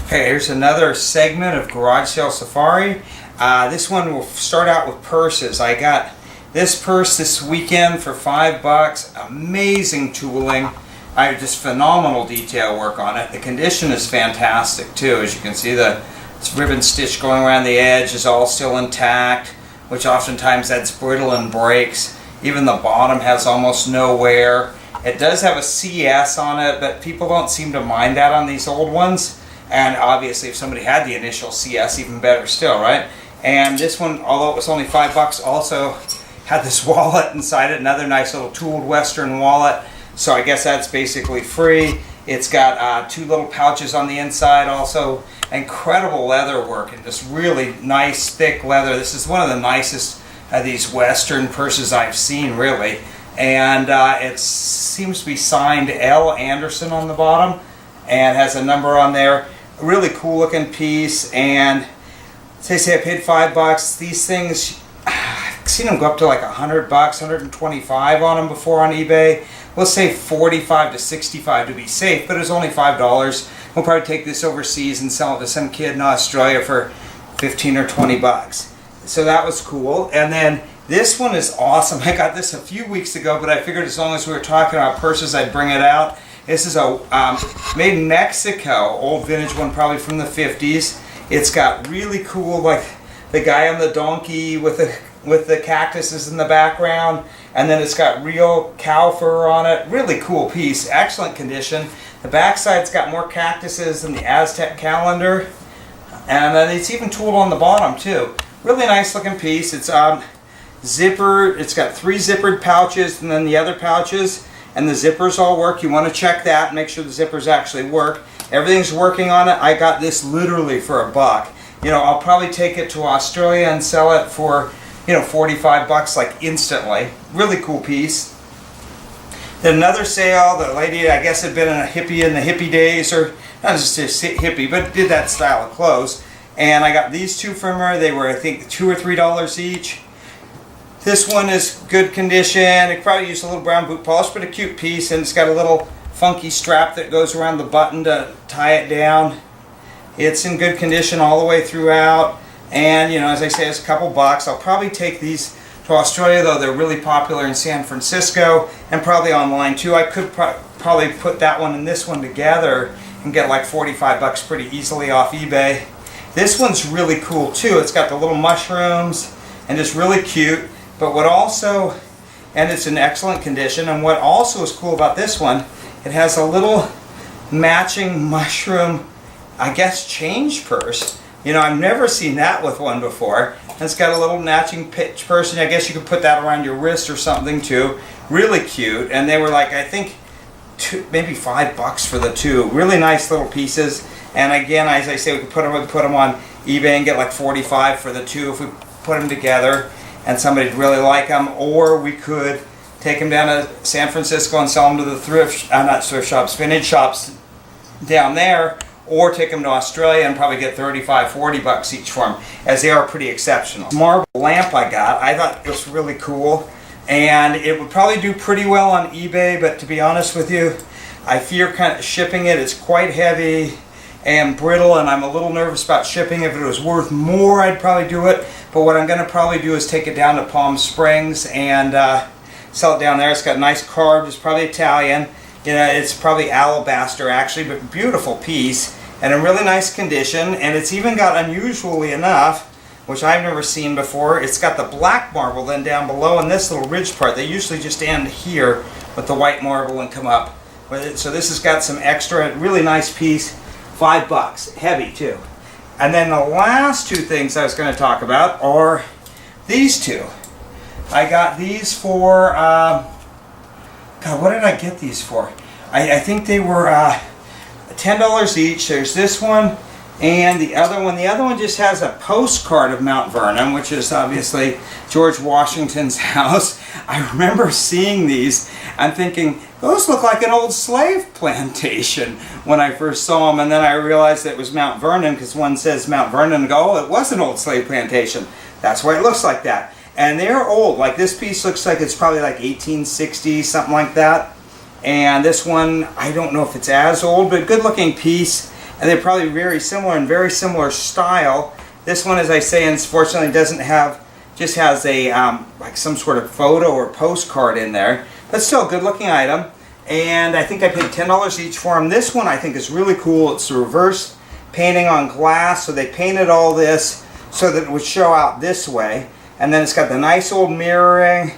Okay, here's another segment of Garage Sale Safari. This one will start out with purses. I got this purse this weekend for $5. Amazing tooling. Just phenomenal detail work on it. The condition is fantastic too. As you can see, the ribbon stitch going around the edge is all still intact, which oftentimes that's brittle and breaks. Even the bottom has almost no wear. It does have a CS on it, but people don't seem to mind that on these old ones. And obviously if somebody had the initial CS, even better still, right? And this one, although it was only $5, also had this wallet inside it, another nice little tooled Western wallet. So I guess that's basically free. It's got two little pouches on the inside also. Incredible leather work and just really nice thick leather. This is one of the nicest of these Western purses I've seen, really. And it seems to be signed L. Anderson on the bottom and has a number on there. A really cool looking piece. And as I say, I paid $5. These things, I've seen them go up to like $100, $125 on them before on eBay. We'll say $45 to $65 to be safe, but it's only $5. We'll probably take this overseas and sell it to some kid in Australia for 15 or 20 bucks. So that was cool. And then this one is awesome. I got this a few weeks ago, but I figured as long as we were talking about purses, I'd bring it out. This is a made in Mexico, old vintage one, probably from the 50s. It's got really cool, like the guy on the donkey with the cactuses in the background, and then it's got real cow fur on it. Really cool piece, excellent condition. The backside's got more cactuses than the Aztec calendar, and then it's even tooled on the bottom too. Really nice looking piece. It's zipper. It's got 3 zippered pouches, and then the other pouches and the zippers all work. You want to check that and make sure the zippers actually work. Everything's working on it. I got this literally for $1. You know, I'll probably take it to Australia and sell it for, you know, $45 like instantly. Really cool piece. Then another sale, the lady I guess had been a hippie in the hippie days, or not just a hippie, but did that style of clothes. And I got these two from her. They were, I think, $2 or $3 each. This one is good condition. It probably used a little brown boot polish, but a cute piece, and it's got a little funky strap that goes around the button to tie it down. It's in good condition all the way throughout, and you know, as I say, it's a couple bucks. I'll probably take these to Australia, though they're really popular in San Francisco and probably online too. I could probably put that one and this one together and get like $45 pretty easily off eBay. This one's really cool too. It's got the little mushrooms and it's really cute. But what also, and it's in excellent condition, and what also is cool about this one, it has a little matching mushroom, I guess, change purse. You know, I've never seen that with one before. And it's got a little matching purse, and I guess you could put that around your wrist or something too. Really cute, and they were like, I think, maybe $5 for the two. Really nice little pieces. And again, as I say, we could put them on eBay and get like $45 for the two if we put them together and somebody'd really like them, or we could take them down to San Francisco and sell them to the not thrift shops, vintage shops down there, or take them to Australia and probably get $35, $40 each for them, as they are pretty exceptional. Marble lamp I got, I thought it was really cool, and it would probably do pretty well on eBay, but to be honest with you, I fear kind of shipping it. It's quite heavy and brittle, and I'm a little nervous about shipping. If it was worth more, I'd probably do it. But what I'm going to probably do is take it down to Palm Springs and sell it down there. It's got nice carved. It's probably Italian. You know, it's probably alabaster actually, but beautiful piece and in really nice condition. And it's even got, unusually enough, which I've never seen before, it's got the black marble then down below in this little ridge part. They usually just end here with the white marble and come up with it. So this has got some extra, really nice piece. $5, heavy too. And then the last two things I was going to talk about are these two. I got these for, God, what did I get these for? I think they were $10 each. There's this one and the other one. The other one just has a postcard of Mount Vernon, which is obviously George Washington's house. I remember seeing these and thinking, those look like an old slave plantation when I first saw them, and then I realized it was Mount Vernon because one says Mount Vernon and go, oh, it was an old slave plantation. That's why it looks like that. And they're old. Like this piece looks like it's probably like 1860, something like that. And this one, I don't know if it's as old, but good looking piece. and they're probably very similar and very similar style. This one, as I say, unfortunately doesn't have, just has a like some sort of photo or postcard in there, but still a good looking item. And I think I paid $10 each for them. This one I think is really cool. It's a reverse painting on glass, so they painted all this so that it would show out this way, and then it's got the nice old mirroring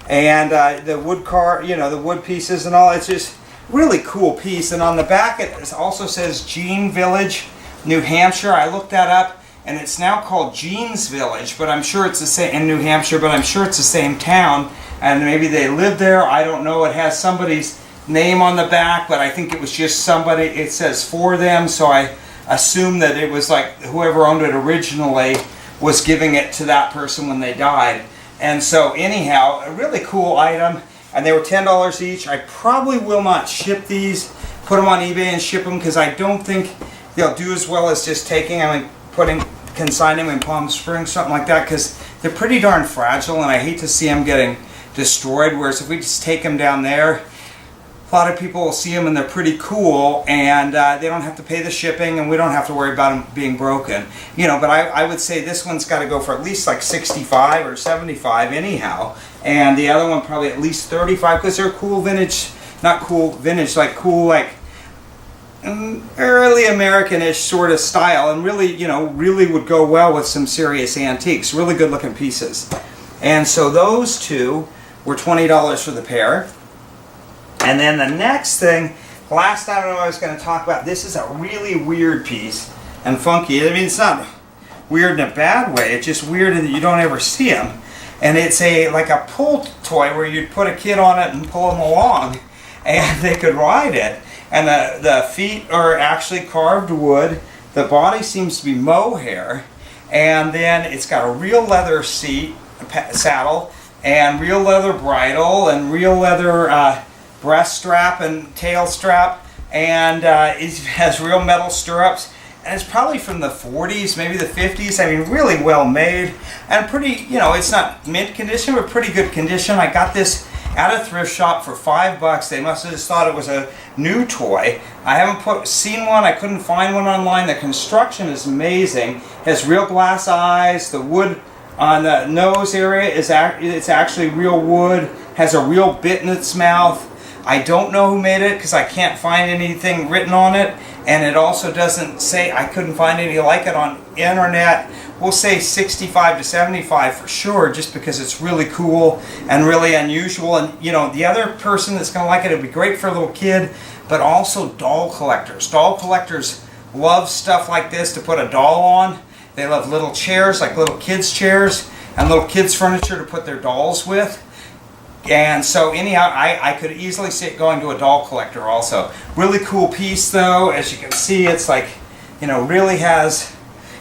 and the wood the wood pieces and all. It's just really cool piece. And on the back it also says Jean Village, New Hampshire. I looked that up, and it's now called Jean's Village, but I'm sure it's the same in New Hampshire, but I'm sure it's the same town, and maybe they live there. I don't know. It has somebody's name on the back, but I think it was just somebody, it says for them, so I assume that it was like whoever owned it originally was giving it to that person when they died. And so anyhow, a really cool item, and they were $10 each. I probably will not ship these, put them on eBay and ship them, because I don't think they'll do as well as just taking them and consigning them in Palm Springs, something like that, because they're pretty darn fragile, and I hate to see them getting destroyed. Whereas if we just take them down there, a lot of people will see them and they're pretty cool, and they don't have to pay the shipping, and we don't have to worry about them being broken. You know, but I would say this one's got to go for at least like 65 or 75 anyhow, and the other one probably at least 35, because they're cool vintage, not cool vintage, like cool like early American-ish sort of style, and really, you know, really would go well with some serious antiques. Really good looking pieces. And so those two were $20 for the pair. And then the next thing, last time I was going to talk about, this is a really weird piece and funky. I mean, it's not weird in a bad way, it's just weird in that you don't ever see them. And it's like a pull toy where you'd put a kid on it and pull them along, and they could ride it. And the feet are actually carved wood. The body seems to be mohair. And then it's got a real leather saddle, and real leather bridle, and real leather breast strap and tail strap, and it has real metal stirrups, and it's probably from the 40s, maybe the 50s. I mean, really well made, and pretty, you know, it's not mint condition, but pretty good condition. I got this at a thrift shop for $5. They must have just thought it was a new toy. I haven't seen one. I couldn't find one online. The construction is amazing. It has real glass eyes. The wood on the nose area is it's actually real wood. Has a real bit in its mouth. I don't know who made it because I can't find anything written on it, and it also doesn't say, I couldn't find any like it on internet. We'll say 65 to 75 for sure, just because it's really cool and really unusual. And you know, the other person that's going to like it, it'd be great for a little kid, but also doll collectors. Doll collectors love stuff like this to put a doll on. They love little chairs, like little kids' chairs, and little kids' furniture to put their dolls with. And so anyhow, I could easily see it going to a doll collector also. Really cool piece though. As you can see, it's like, you know, really has,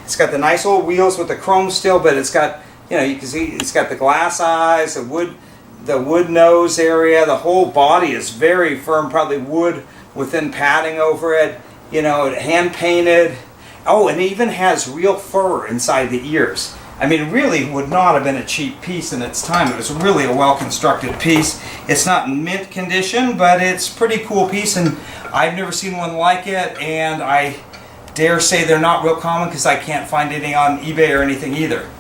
it's got the nice old wheels with the chrome still, but it's got, you know, you can see it's got the glass eyes, the wood nose area. The whole body is very firm, probably wood within padding over it, you know, hand painted. Oh, and it even has real fur inside the ears. I mean, it really would not have been a cheap piece in its time. It was really a well-constructed piece. It's not in mint condition, but it's a pretty cool piece, and I've never seen one like it, and I dare say they're not real common because I can't find any on eBay or anything either.